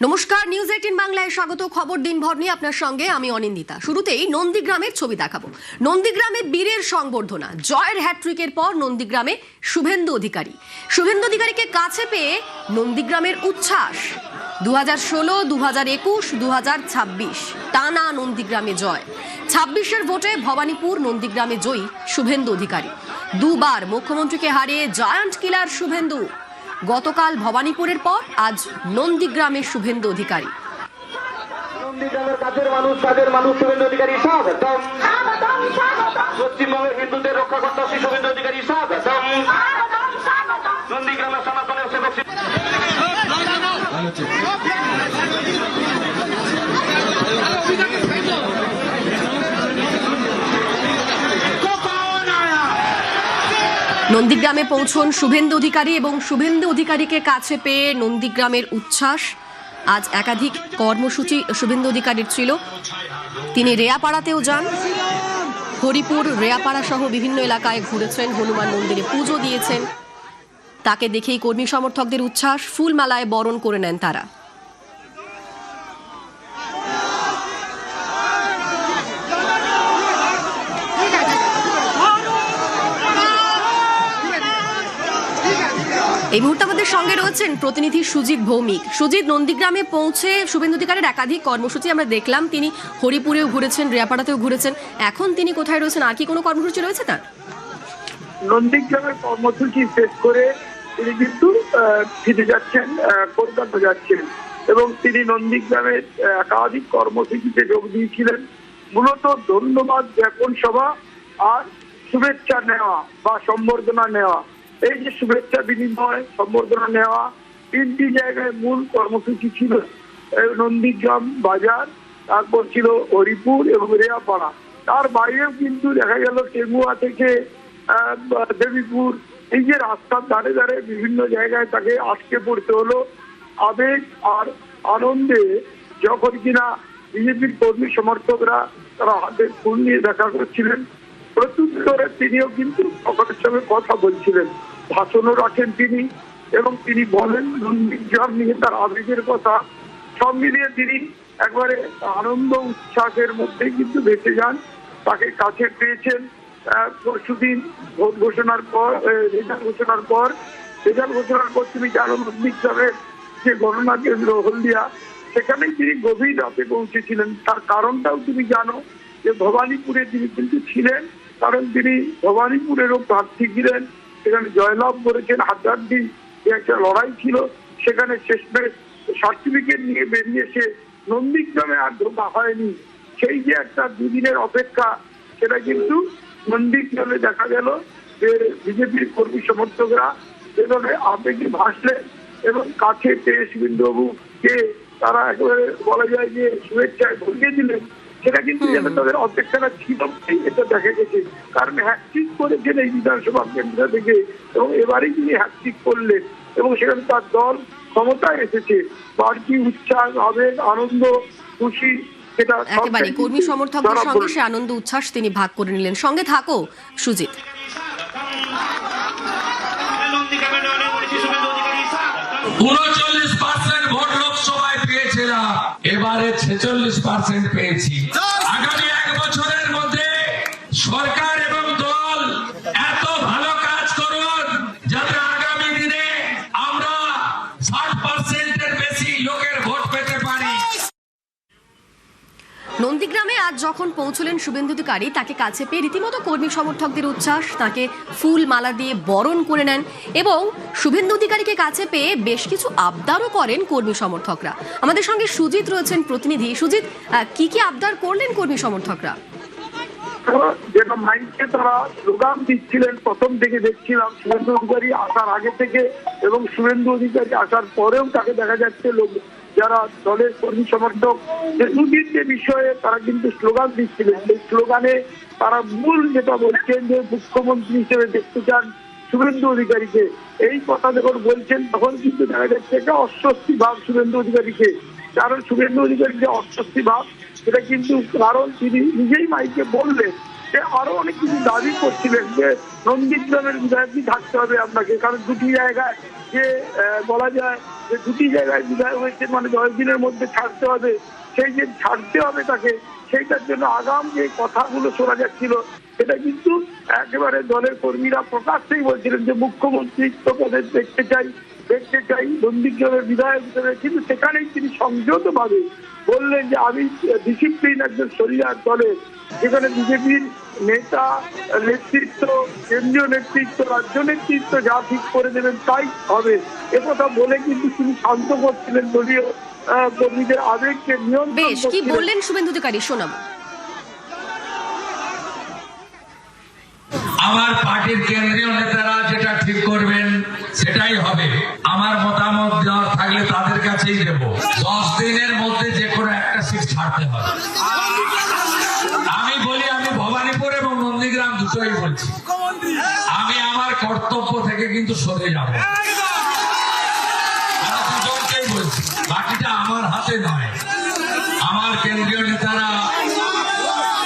নমস্কার, নিউজ 18 বাংলায় স্বাগত। খবর দিনভর নিয়ে আপনার সঙ্গে আমি অনিন্দিতা। শুরুতেই নন্দীগ্রামের ছবি দেখাবো। নন্দীগ্রামে বীরের সংবর্ধনা, জয়ের হ্যাট্রিকের পর নন্দীগ্রামে শুভেন্দু অধিকারী। শুভেন্দু অধিকারীকে কাছে পেয়ে নন্দীগ্রামের উচ্ছ্বাস। 2016, 2021, 2026 টানা নন্দীগ্রামে জয়। 26-এর ভোটে ভবানীপুর নন্দীগ্রামে জয়ী শুভেন্দু অধিকারী। দুবার মুখ্যমন্ত্রীকে হারিয়ে জায়ান্ট কিলার শুভেন্দু। গতকাল ভবানীপুরের পর আজ নন্দীগ্রামের শুভেন্দু অধিকারী। নন্দীগ্রামের কাছের মানুষ, তাদের মানুষ শুভেন্দু অধিকারী স্বাগতম। পশ্চিমবঙ্গের হিন্দুদের রক্ষাকর্তা শ্রী শুভেন্দু অধিকারী স্বাগতম। নন্দীগ্রামের সনাতনের সেবক নন্দীগ্রামে পৌঁছন শুভেন্দু অধিকারী এবং শুভেন্দু অধিকারীকে কাছে পেয়ে নন্দীগ্রামের উচ্ছ্বাস। আজ একাধিক কর্মসূচি শুভেন্দু অধিকারীর ছিল। তিনি রেয়াপাড়াতেও যান, হরিপুর রেয়াপাড়া সহ বিভিন্ন এলাকায় ঘুরেছেন, হনুমান মন্দিরে পুজো দিয়েছেন। তাকে দেখেই কর্মী সমর্থকদের উচ্ছ্বাস, ফুলমালায় বরণ করে নেন তারা। এই মুহূর্তে আমাদের সঙ্গে রয়েছেন প্রতিনিধি সুজিত ভৌমিক। সুজিত, নন্দীগ্রামে পৌঁছে শুভেন্দু অধিকারীর একাধিক কর্মসূচি আমরা দেখলাম। তিনি হরিপুরেও ঘুরেছেন, রেয়াপাড়াতেও ঘুরেছেন। এখন তিনি কোথায় রয়েছেন? আর কি কোনো কর্মসূচি রয়েছে তার? নন্দীগ্রামের কর্মসূচি শেষ করে তিনি কিন্তু ফিরে যাচ্ছেন, কলকাতা যাচ্ছেন এবং তিনি নন্দীগ্রামের একাধিক কর্মসূচিতে যোগ দিয়েছিলেন। মূলত ধন্যবাদ জ্ঞাপন সভা আর শুভেচ্ছা নেওয়া বা সম্বর্ধনা নেওয়া, এই যে শুভেচ্ছা বিনিময়, সম্বর্ধনা নেওয়া, তিনটি জায়গায় মূল কর্মসূচি ছিল। নন্দীগ্রাম বাজার, তারপর ছিল হরিপুর এবং রেয়াপাড়া। তার বাইরেও কিন্তু দেখা গেল টেঙ্গুয়া থেকে দেবীপুর, এই যে রাস্তার ধারে ধারে বিভিন্ন জায়গায় তাকে আটকে পড়তে হলো। আবেগ আর আনন্দে যখন কিনা বিজেপির কর্মী সমর্থকরা তারা হাতে ফুল নিয়ে দেখা করছিলেন, প্রত্যুত্তরে তিনিও কিন্তু সকলের সঙ্গে কথা বলছিলেন, ভাষণও রাখেন তিনি এবং তিনি বলেন নন্দীগ্রাম নিয়ে তার আবেগের কথা। সব মিলিয়ে তিনি একবারে আনন্দ উচ্ছ্বাসের মধ্যে কিন্তু বেঁচে যান। তাকে কাছে পেয়েছেন পরশুদিন ভোট ঘোষণার পর, রেজাল্ট ঘোষণার পর তুমি জানো নন্দীগ্রামের যে গণনা কেন্দ্র হলদিয়া, সেখানেই তিনি গভীর রাতে পৌঁছেছিলেন। তার কারণটাও তুমি জানো যে ভবানীপুরে তিনি কিন্তু ছিলেন, কারণ তিনি ভবানীপুরেরও প্রার্থী ছিলেন। সেখানে জয়লাভ করেছেন, হাড্ডাহাড্ডি একটা লড়াই ছিল। সেখানে শেষমেশ সার্টিফিকেট নিয়ে বেরিয়ে এসে নন্দীগ্রামে আর ঢোকা হয়নি। সেই যে একটা দুদিনের অপেক্ষা, সেটা কিন্তু নন্দীগ্রামে দেখা গেল যে বিজেপির কর্মী সমর্থকরা এভাবে আবেগে ভাসলেন এবং কাছে পেয়ে শুভেন্দুবাবুকে তারা একেবারে বলা যায় যে শুভেচ্ছায় ভরিয়ে দিলেন। সেটা কিন্তু তাদের অপেক্ষাটা ছিল, এটা দেখা গেছে। কারণ হ্যাট্রিক করেছেন এই বিধানসভা কেন্দ্র থেকে এবং এবারেই তিনি হ্যাট্রিক করলেন এবং সেখানে তার দল ক্ষমতায় এসেছে। বাড়তি উচ্ছ্বাস, আবেগ, আনন্দ, খুশি, সেটা একেবারে কর্মী সমর্থকদের সঙ্গে সে আনন্দ উচ্ছ্বাস তিনি ভাগ করে নিলেন। সঙ্গে থাকো সুজিত। ভোট লোকসভায় পেয়েছিলাম, এবারে 46% পেয়েছি। আগামী 1 বছরের মধ্যে সরকার এবং দল এত ভালো কাজ করুন যাতে আগামী দিনে আমরা 60%-এর বেশি লোকের ভোট পেতে পারি। নন্দীগ্রামে আজ যখন পৌঁছলেন শুভেন্দু অধিকারী, তাকে কাছে পেয়ে রীতিমতো কর্মী সমর্থকদের উচ্ছ্বাস, তাকে ফুল মালা দিয়ে বরণ করে নেন এবং শুভেন্দু অধিকারীকে কাছে পেয়ে বেশ কিছু আবদারও করেন কর্মী সমর্থকরা। আমাদের সঙ্গে সুজিত রয়েছেন প্রতিনিধি। সুজিত, কি কি আবদার করলেন কর্মী সমর্থকরা? যেটা মাইকে তারা স্লোগান দিচ্ছিলেন, প্রথম থেকে দেখছিলাম শুভেন্দু অধিকারী আসার আগে থেকে এবং শুভেন্দু অধিকারী আসার পরেও তাকে দেখা যাচ্ছে লোক যারা দলের কর্মী সমর্থক দুদিন যে বিষয়ে তারা কিন্তু স্লোগান দিচ্ছিলেন। এই স্লোগানে তারা মূল যেটা বলছেন যে মুখ্যমন্ত্রী হিসেবে দেখতে চান শুভেন্দু অধিকারীকে। এই কথা যখন বলছেন তখন কিন্তু দেখা যাচ্ছে একটা অস্বস্তি ভাব শুভেন্দু অধিকারীকে। কারণ শুভেন্দু অধিকারী যে অস্বস্তি ভাব, সেটা কিন্তু কারণ তিনি নিজেই মাইকে বললেন যে আরো অনেক কিছু দাবি করছিলেন যে নন্দীগ্রামের বিধায়কই থাকতে হবে আপনাকে, কারণ দুটি জায়গায় যে বলা যায় যে দুটি জায়গায় বিধায়ক হয়েছে, মানে 10 দিনের মধ্যে ছাড়তে হবে, সেই যে ছাড়তে হবে তাকে, সেইটার জন্য আগাম যে কথাগুলো শোনা যাচ্ছিল সেটা কিন্তু একেবারে দলের কর্মীরা প্রকাশ্যেই বলছিলেন যে মুখ্যমন্ত্রী পদে দেখতে চাই নন্দীগ্রামের বিধায়ক হিসেবে। কিন্তু সেখানেই তিনি সংযতভাবে বললেন যে আমি ডিসিপ্লিন একজন শরিয়ার দলের, যেখানে বিজেপির নেতা নেতৃত্ব, কেন্দ্রীয় নেতৃত্ব, রাজ্য নেতৃত্ব যা ঠিক করে দেবেন তাই হবে, একথা বলে কিন্তু তিনি শান্ত করছিলেন দলীয় কর্মীদের আবেগকে নিয়ন্ত্রণ বেশ, কি করছিলেন। বললেন শুভেন্দু অধিকারী, শোনাবো। আমার পার্টির কেন্দ্রীয় নেতারা যেটা ঠিক করবেন সেটাই হবে। আমার মতামত দেওয়ার থাকলে তাদের কাছেই দেব। 10 দিনের মধ্যে যে কোনো একটা সিট ছাড়তে হবে। আমি বলি, আমি ভবানীপুর এবং নন্দীগ্রাম দুটোই বলছি, আমি আমার কর্তব্য থেকে কিন্তু সরে যাব। আমি দুজনকেই বলছি, বাকিটা আমার হাতে নয়। আমার কেন্দ্রীয় নেতারা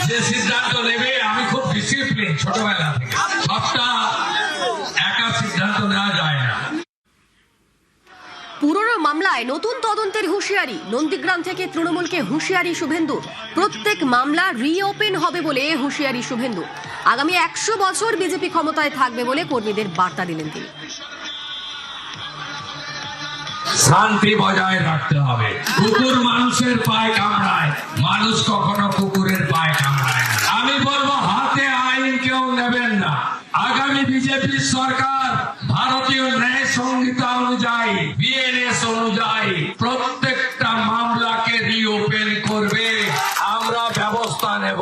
যে সিদ্ধান্ত নেবে, আমি খুব ডিসিপ্লিন ছোটবেলা থেকে, সবটা একা সিদ্ধান্ত নেওয়া যায় না। পুরনো মামলায় নতুন তদন্তের হুঁশিয়ারি, নন্দীগ্রাম থেকে তৃণমূলকে হুঁশিয়ারি শুভেন্দু। প্রত্যেক মামলা রিওপেন হবে বলে হুঁশিয়ারি শুভেন্দু। আগামী 100 বছর বিজেপি ক্ষমতায় থাকবে বলে কর্মীদের বার্তা দিলেন তিনি। শান্তি বজায় রাখতে হবে। কুকুর মানুষের পায়ে কামড়ায়, মানুষ কখনো কুকুরের পায়ে কামড়ায় না। আমি বলবো, হাতে আইন কেউ নেবেন না। আগামী বিজেপি সরকার ভারতীয় ন্যায় সংহিতা অনুযায়ী, বিএনএস অনুযায়ী প্রত্যেকটা মামলাকে রিওপেন করবে। আমরা ব্যবস্থা নেব।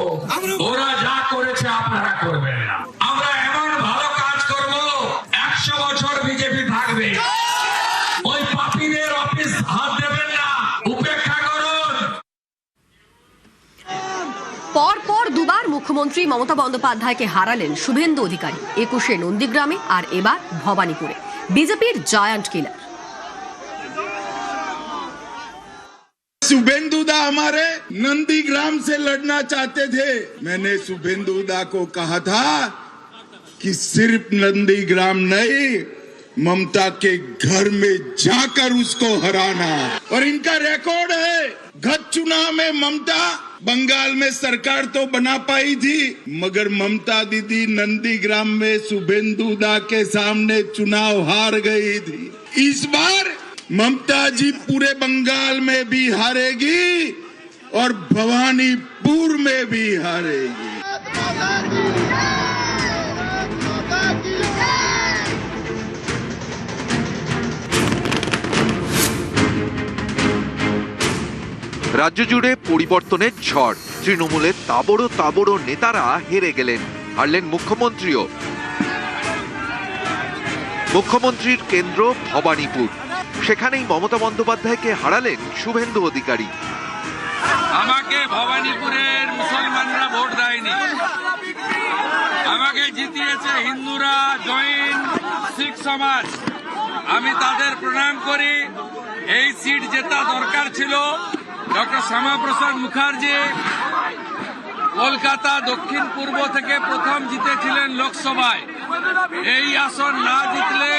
ওরা যা করেছে আপনারা করবেন না। আমরা এমন ভালো কাজ করব, 100 বছর বিজেপি থাকবে। ওই পাপীদের অফিস হাত দেবেন না, উপেক্ষা করুন। পরপর দুবার মুখ্যমন্ত্রী মমতা বন্দ্যোপাধ্যায়কে হারালেন শুভেন্দু অধিকারী। 21-এ নন্দীগ্রামে আর এবার ভবানীপুরে। বিজেপির জায়ান্ট কিলার। शुभेंदु दा हमारे नंदीग्राम से लड़ना चाहते थे। मैंने शुभेंदु दा को कहा था कि सिर्फ नंदीग्राम नहीं, ममता के घर में जाकर उसको हराना। और इनका रिकॉर्ड है, गत चुनाव में ममता बंगाल में सरकार तो बना पाई थी, मगर ममता दीदी नंदीग्राम में शुभेंदु दा के सामने चुनाव हार गई थी। इस बार ममता जी पूरे बंगाल में भी हारेगी और भवानीपुर में भी हारेगी। রাজ্য জুড়ে পরিবর্তনের ঝড়। তৃণমূলের তাবড়ো নেতারা হেরে গেলেন, হারলেন মুখ্যমন্ত্রীও। মুখ্যমন্ত্রীর কেন্দ্র ভবানীপুর, সেখানেই মমতা বন্দ্যোপাধ্যায়কে হারালেন শুভেন্দু অধিকারী। আমাকে ভবানীপুরের মুসলমানরা ভোট দেয়নি, আমাকে জিতিয়েছে হিন্দুরা, জৈন, শিখ সমাজ। আমি তাদের প্রণাম করি। এই সিট জেতা দরকার ছিল। ডক্টর শ্যামাপ্রসাদ মুখার্জি কলকাতা দক্ষিণ পূর্ব থেকে প্রথম জিতেছিলেন লোকসভায়। এই আসন না জিতলে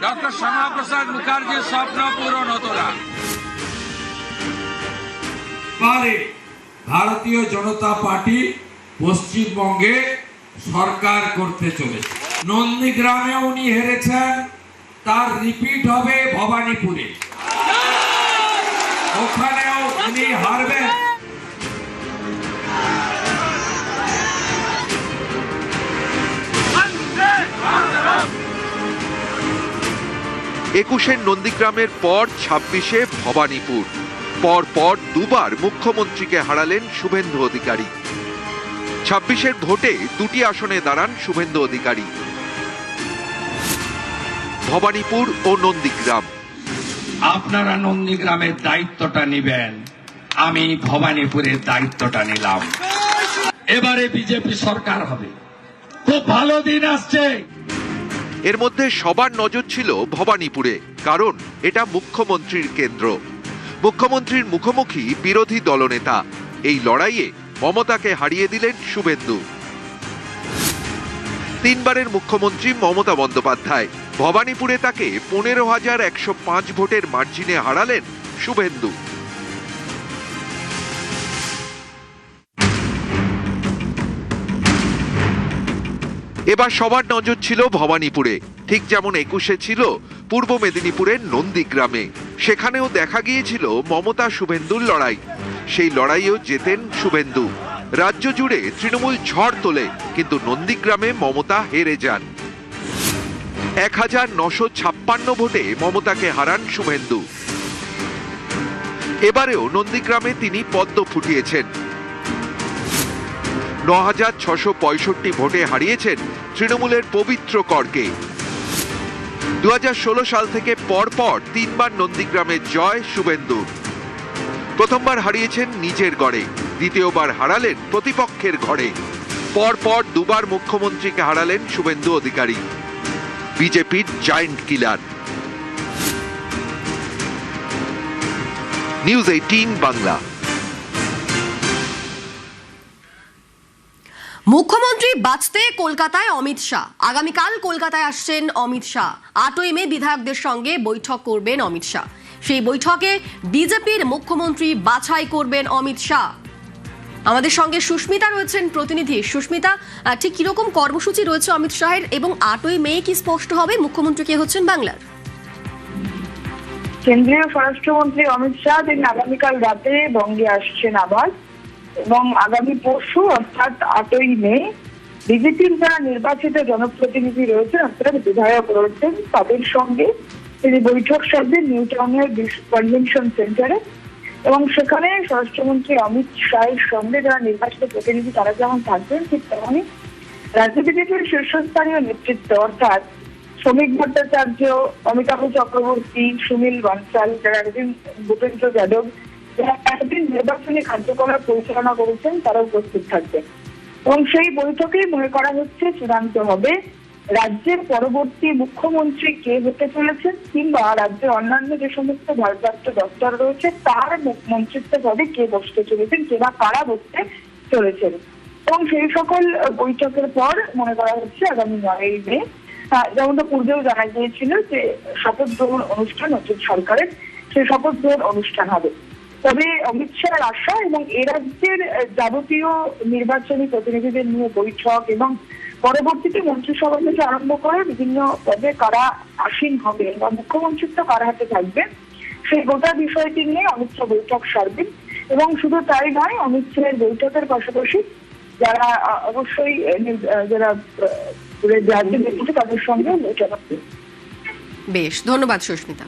ডক্টর শ্যামাপ্রসাদ মুখার্জির স্বপ্ন পূরণ হতো না। ভারতীয় জনতা পার্টি পশ্চিমবঙ্গে সরকার করতে চলেছে। নন্দীগ্রামে উনি হেরেছেন, তার রিপিট হবে ভবানীপুরে, ওখানেও উনি হারবেন। 21-এর নন্দীগ্রামের পর 26-এ ভবানীপুর। পর দুবার মুখ্যমন্ত্রীকে হারালেন শুভেন্দু অধিকারী। 26-এর ভোটে 2টি আসনে দাঁড়ান শুভেন্দু অধিকারী, ভবানীপুর ও নন্দীগ্রাম। আপনারা নন্দীগ্রামের দায়িত্বটা নেবেন, আমি ভবানীপুরের দায়িত্বটা নিলাম। এবারে বিজেপি সরকার হবে, খুব ভালো দিন আসছে। এর মধ্যে সবার নজর ছিল ভবানীপুরে, কারণ এটা মুখ্যমন্ত্রীর কেন্দ্র। মুখ্যমন্ত্রীর মুখোমুখি বিরোধী দলনেতা। এই লড়াইয়ে মমতাকে হারিয়ে দিলেন শুভেন্দু। 3বারের মুখ্যমন্ত্রী মমতা বন্দ্যোপাধ্যায় ভবানীপুরে তাকে 15,105 ভোটের মার্জিনে হারালেন শুভেন্দু। এবার সবার নজর ছিল ভবানীপুরে, ঠিক যেমন 21-এ ছিল পূর্ব মেদিনীপুরের নন্দীগ্রামে। সেখানেও দেখা গিয়েছিল মমতা শুভেন্দুর লড়াই। সেই লড়াইয়েও জেতেন শুভেন্দু। রাজ্য জুড়ে তৃণমূল ঝড় তোলে, কিন্তু নন্দীগ্রামে মমতা হেরে যান। 1956 ভোটে মমতাকে হারান শুভেন্দু। এবারেও নন্দীগ্রামে তিনি পদ্ম ফুটিয়েছেন। 9,665 ভোটে হারিয়েছেন তৃণমূলের পবিত্র করকে। 2016 সাল থেকে পরপর 3 বার নন্দীগ্রামে জয় শুভেন্দু। প্রথমবার হারিয়েছেন নিজের গড়ে, দ্বিতীয়বার হারালেন প্রতিপক্ষের ঘরে। পরপর 2 বার মুখ্যমন্ত্রীকে হারালেন শুভেন্দু অধিকারী, বিজেপির জায়েন্ট কিলার। নিউজ 18 বাংলা। মুখ্যমন্ত্রী বাঁচতে কলকাতায় অমিত শাহ। আগামীকাল কলকাতায় আসছেন অমিত শাহ। 8ই মে বিধায়কদের সঙ্গে বৈঠক করবেন অমিত শাহ। সেই বৈঠকে বিজেপির মুখ্যমন্ত্রী বাছাই করবেন অমিত শাহ। আমাদের সঙ্গে সুস্মিতা রয়েছেন প্রতিনিধি। সুস্মিতা, ঠিক কিরকম কর্মসূচি রয়েছে অমিত শাহের, এবং 8ই মে কি স্পষ্ট হবে মুখ্যমন্ত্রী কে হচ্ছেন বাংলার? কেন্দ্রীয় স্বরাষ্ট্রমন্ত্রী অমিত শাহ তিনি আগামীকাল রাতে বঙ্গে আসছেন আবার, এবং আগামী পরশু অর্থাৎ 8ই মে বিজেপির যারা নির্বাচিত জনপ্রতিনিধি রয়েছেন অর্থাৎ বিধায়ক রয়েছেন তাদের সঙ্গে তিনি বৈঠক সারবেন নিউ টাউনের কনভেনশন সেন্টারে। এবং সেখানে স্বরাষ্ট্রমন্ত্রী অমিত শাহের সঙ্গে যারা নির্বাচিত প্রতিনিধি তারা যেমন থাকবেন, ঠিক তেমনই রাজ্য বিজেপির শীর্ষস্থানীয় নেতৃত্ব অর্থাৎ শ্রমিক ভট্টাচার্য, অমিতাভ চক্রবর্তী, সুনীল বানসাল, যারা একদিন ভূপেন্দ্র যাদব, যারা একদিন নির্বাচনী কার্যকলাপ পরিচালনা করেছেন, তারা উপস্থিত থাকবেন। এবং সেই বৈঠকেই মনে করা হচ্ছে চূড়ান্ত হবে রাজ্যের পরবর্তী মুখ্যমন্ত্রী কে হতে চলেছেন, কিংবা রাজ্যের অন্যান্য যে সমস্ত ভারপ্রাপ্ত দপ্তর রয়েছে তার মন্ত্রিত্ব পদে কে বসতে চলেছেন, কে বা কারা বসতে চলেছেন। এবং সেই সকল বৈঠকের পর মনে করা হচ্ছে আগামী 9ই মে, যেমনটা পূর্বেও জানা গিয়েছিল যে শপথ গ্রহণ অনুষ্ঠান অর্থাৎ সরকারের সেই শপথ গ্রহণ অনুষ্ঠান হবে। তবে অমিত শাহের আশা এবং এ রাজ্যের যাবতীয় নির্বাচনী প্রতিনিধিদের নিয়ে বৈঠক এবং পরবর্তীতে মন্ত্রিসভা থেকে আরম্ভ করে বিভিন্ন পদে কারা আসীন হবে বা মুখ্যমন্ত্রিত্ব কার হাতে থাকবে সেই গোটা বিষয়টি নিয়ে অমিত শাহ বৈঠক সারবেন। এবং শুধু তাই নয়, অমিত শাহের বৈঠকের পাশাপাশি যারা অবশ্যই যারা রাজ্যে নেতৃত্ব তাদের সঙ্গে বৈঠক হবে। বেশ, ধন্যবাদ সুস্মিতা।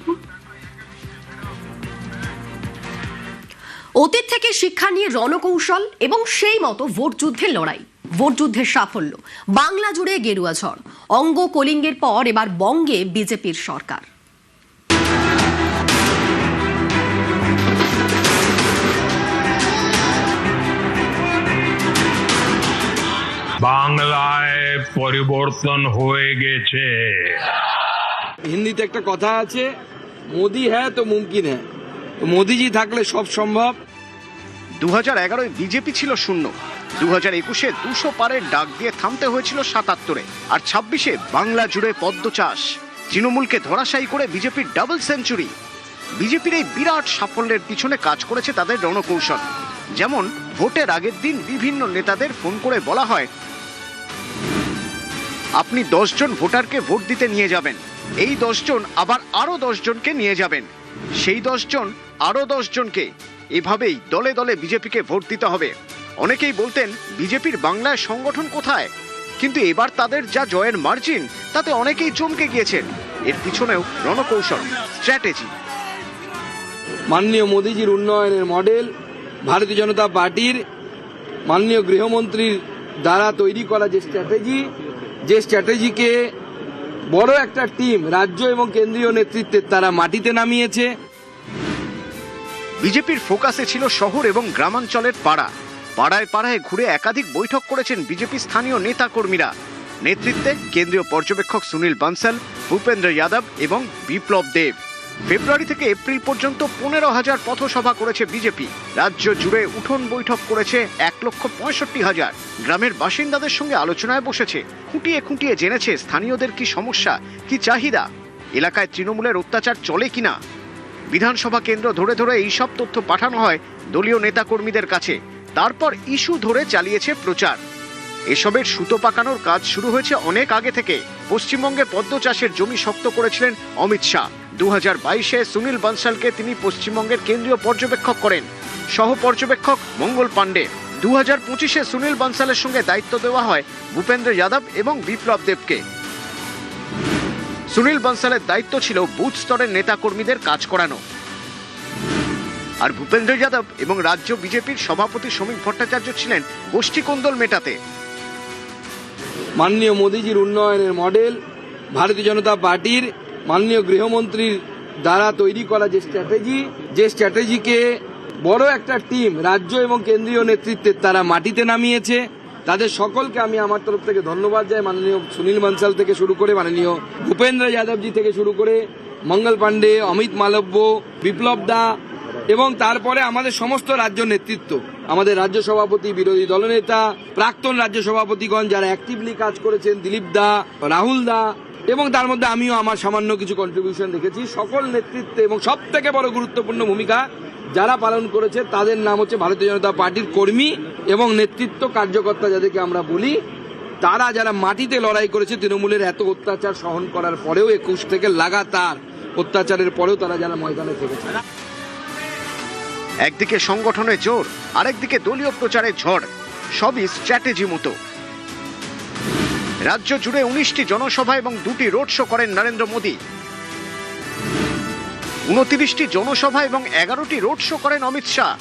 অতীত থেকে শিক্ষা নিয়ে রণকৌশল এবং সেই মতো ভোট যুদ্ধের লড়াই, ভোট যুদ্ধের সাফল্য, বাংলা জুড়ে গেরুয়া ঝড়। অঙ্গ কলিঙ্গের পর এবার বঙ্গে বিজেপির সরকার। বাংলায় পরিবর্তন হয়ে গেছে। হিন্দিতে একটা কথা আছে, মোদি হ্যাঁ তো মুমকিন হ্যাঁ। তো মোদিজি থাকলে সব সম্ভব। 2011 বিজেপি ছিল শূন্য, 2021-এ 200 পারের ডাক দিয়ে থামতে হয়েছিল 77-এ, আর 26-এ বাংলা জুড়ে পদ্ম চাষ। তৃণমূলকে ধরাশায়ী করে বিজেপির ডাবল সেঞ্চুরি। বিজেপির এই বিরাট সাফল্যের পিছনে কাজ করেছে তাদের রণকৌশল। যেমন ভোটের আগের দিন বিভিন্ন নেতাদের ফোন করে বলা হয়, আপনি 10 জন ভোটারকে ভোট দিতে নিয়ে যাবেন, এই 10 জন আবার আরো 10 জনকে নিয়ে যাবেন, সেই 10 জন আরো 10 জনকে। এভাবেই দলে দলে বিজেপিকে ভোট দিতে হবে। অনেকেই বলতেন বিজেপির বাংলায় সংগঠন কোথায়, কিন্তু এবার তাদের যা জয়ের মার্জিন তাতে অনেকেই চমকে গিয়েছেন। এর পিছনেও রণকৌশল, স্ট্র্যাটেজি। মাননীয় মোদিজির উন্নয়নের মডেল, ভারতীয় জনতা পার্টির মাননীয় গৃহমন্ত্রীর দ্বারা তৈরি করা যে স্ট্র্যাটেজিকে বড় একটা টিম রাজ্য এবং কেন্দ্রীয় নেতৃত্বের তারা মাটিতে নামিয়েছে। বিজেপির ফোকাসে ছিল শহর এবং গ্রামাঞ্চলের পাড়া। পাড়ায় পাড়ায় ঘুরে একাধিক বৈঠক করেছেন বিজেপি স্থানীয় নেতা কর্মীরা। নেতৃত্বে কেন্দ্রীয় পর্যবেক্ষক সুনীল বানসাল, ভূপেন্দ্র যাদব এবং বিপ্লব দেব। ফেব্রুয়ারি থেকে এপ্রিল পর্যন্ত 15,000 পথসভা করেছে বিজেপি। রাজ্য জুড়ে উঠোন বৈঠক করেছে 1,65,000। গ্রামের বাসিন্দাদের সঙ্গে আলোচনায় বসেছে, খুঁটিয়ে খুঁটিয়ে জেনেছে স্থানীয়দের কি সমস্যা, কি চাহিদা, এলাকায় তৃণমূলের অত্যাচার চলে কিনা। বিধানসভা কেন্দ্র ধরে ধরে এইসব তথ্য পাঠানো হয় দলীয় নেতাকর্মীদের কাছে, তারপর ইস্যু ধরে চালিয়েছে প্রচার। এসবের সুতো পাকানোর কাজ শুরু হয়েছে অনেক আগে থেকে। পশ্চিমবঙ্গে পদ্ম চাষের জমি শক্ত করেছিলেন অমিত শাহ। 2022-এ সুনীল বনসালকে তিনি পশ্চিমবঙ্গের কেন্দ্রীয় পর্যবেক্ষক করেন, সহ পর্যবেক্ষক মঙ্গল পাণ্ডে। 2025-এ সুনীল বনসালের সঙ্গে দায়িত্ব দেওয়া হয় ভূপেন্দ্র যাদব এবং বিপ্লব দেবকে। সুনীল বনসালের দায়িত্ব ছিল বুথ স্তরের নেতাকর্মীদের কাজ করানো, আর ভূপেন্দ্র যাদব এবং রাজ্য বিজেপির সভাপতি শ্রমিক ভট্টাচার্য ছিলেন গোষ্ঠী কোন্দল মেটাতে। মাননীয় মোদীজির উন্নয়নের মডেল, ভারতীয় জনতা পার্টির মাননীয় গৃহমন্ত্রীর দ্বারা তৈরি করা যে স্ট্র্যাটেজিকে বড় একটা টিম রাজ্য এবং কেন্দ্রীয় নেতৃত্বের তারা মাটিতে নামিয়েছে। তাদের সকলকে আমি আমার তরফ থেকে ধন্যবাদ জানাই। মাননীয় সুনীল বনসাল থেকে শুরু করে মাননীয় ভূপেন্দ্র যাদবজি থেকে শুরু করে মঙ্গল পাণ্ডে, অমিত মালব্য, বিপ্লব দা এবং তারপরে আমাদের সমস্ত রাজ্য নেতৃত্ব, আমাদের রাজ্য সভাপতি, বিরোধী দলনেতা, প্রাক্তন রাজ্য সভাপতিগণ যারা অ্যাক্টিভলি কাজ করেছেন, দিলীপ দা, রাহুল দা, এবং তার মধ্যে আমিও আমার সামান্য কিছু কন্ট্রিবিউশন রেখেছি। সকল নেতৃত্বে এবং সব থেকে বড় গুরুত্বপূর্ণ ভূমিকা যারা পালন করেছে তাদের নাম হচ্ছে ভারতীয় জনতা পার্টির কর্মী এবং নেতৃত্ব, কার্যকর্তা যাদেরকে আমরা বলি। তারা যারা মাটিতে লড়াই করেছে তৃণমূলের এত অত্যাচার সহন করার পরেও, 21 থেকে লাগাতার অত্যাচারের পরেও তারা যারা ময়দানে থেকেছে। একদিকে সংগঠনের জোর, আরেকদিকে দলীয় প্রচারের ঝড়, সবই স্ট্র্যাটেজি মতো। রাজ্য জুড়ে 19টি জনসভা এবং 2টি রোড শো করেন নরেন্দ্র মোদী। 29টি জনসভা এবং 11টি রোড শো করেন অমিত শাহ।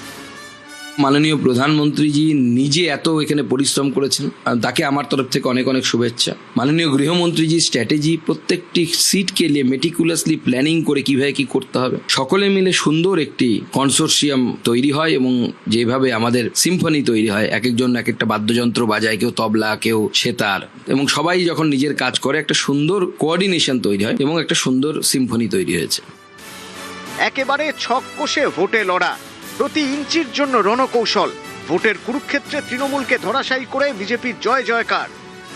মাননীয় প্রধানমন্ত্রীজি নিজে এত এখানে পরিশ্রম করেছেন, তাকে আমার তরফ থেকে অনেক অনেক শুভেচ্ছা। মাননীয় গৃহমন্ত্রীজি স্ট্র্যাটেজি প্রত্যেকটি সিটকে নিয়ে মেটিকুলাসলি প্ল্যানিং করে কিভাবে কি করতে হবে, সকলে মিলে সুন্দর একটি কনসোর্সিয়াম তৈরি হয় এবং যেভাবে আমাদের সিম্ফনি তৈরি হয়, এক একজন এক একটা বাদ্যযন্ত্র বাজায়, কেউ তবলা, কেউ সেতার, এবং সবাই যখন নিজের কাজ করে একটা সুন্দর কোঅর্ডিনেশন তৈরি হয় এবং একটা সুন্দর সিম্ফনি তৈরি হয়েছে। একেবারে ছক কষে ভোটে লড়া, প্রতি ইঞ্চির জন্য রণকৌশল। ভোটের কুরুক্ষেত্রে তৃণমূলকে ধরাশায়ী করে বিজেপির জয় জয়কার।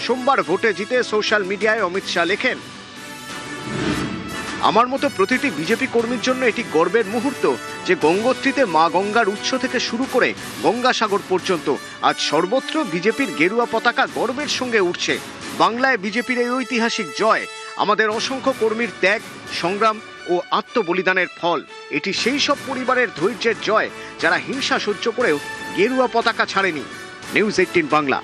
সোমবার ভোটে জিতে সোশ্যাল মিডিয়ায় অমিত শাহ লেখেন, আমার মতো প্রতিটি বিজেপি কর্মীর জন্য এটি গর্বের মুহূর্ত যে গঙ্গোত্রীতে মা গঙ্গার উৎস থেকে শুরু করে গঙ্গাসাগর পর্যন্ত আজ সর্বত্র বিজেপির গেরুয়া পতাকা গর্বের সঙ্গে উঠছে। বাংলায় বিজেপির এই ঐতিহাসিক জয় আমাদের অসংখ্য কর্মীর ত্যাগ, সংগ্রাম ও আত্মবলিদানের ফল। এটি সেই সব পরিবারের ধৈর্যের জয় যারা হিংসা সহ্য করেও গেরুয়া পতাকা ছাড়েনি। নিউজ 18 বাংলা।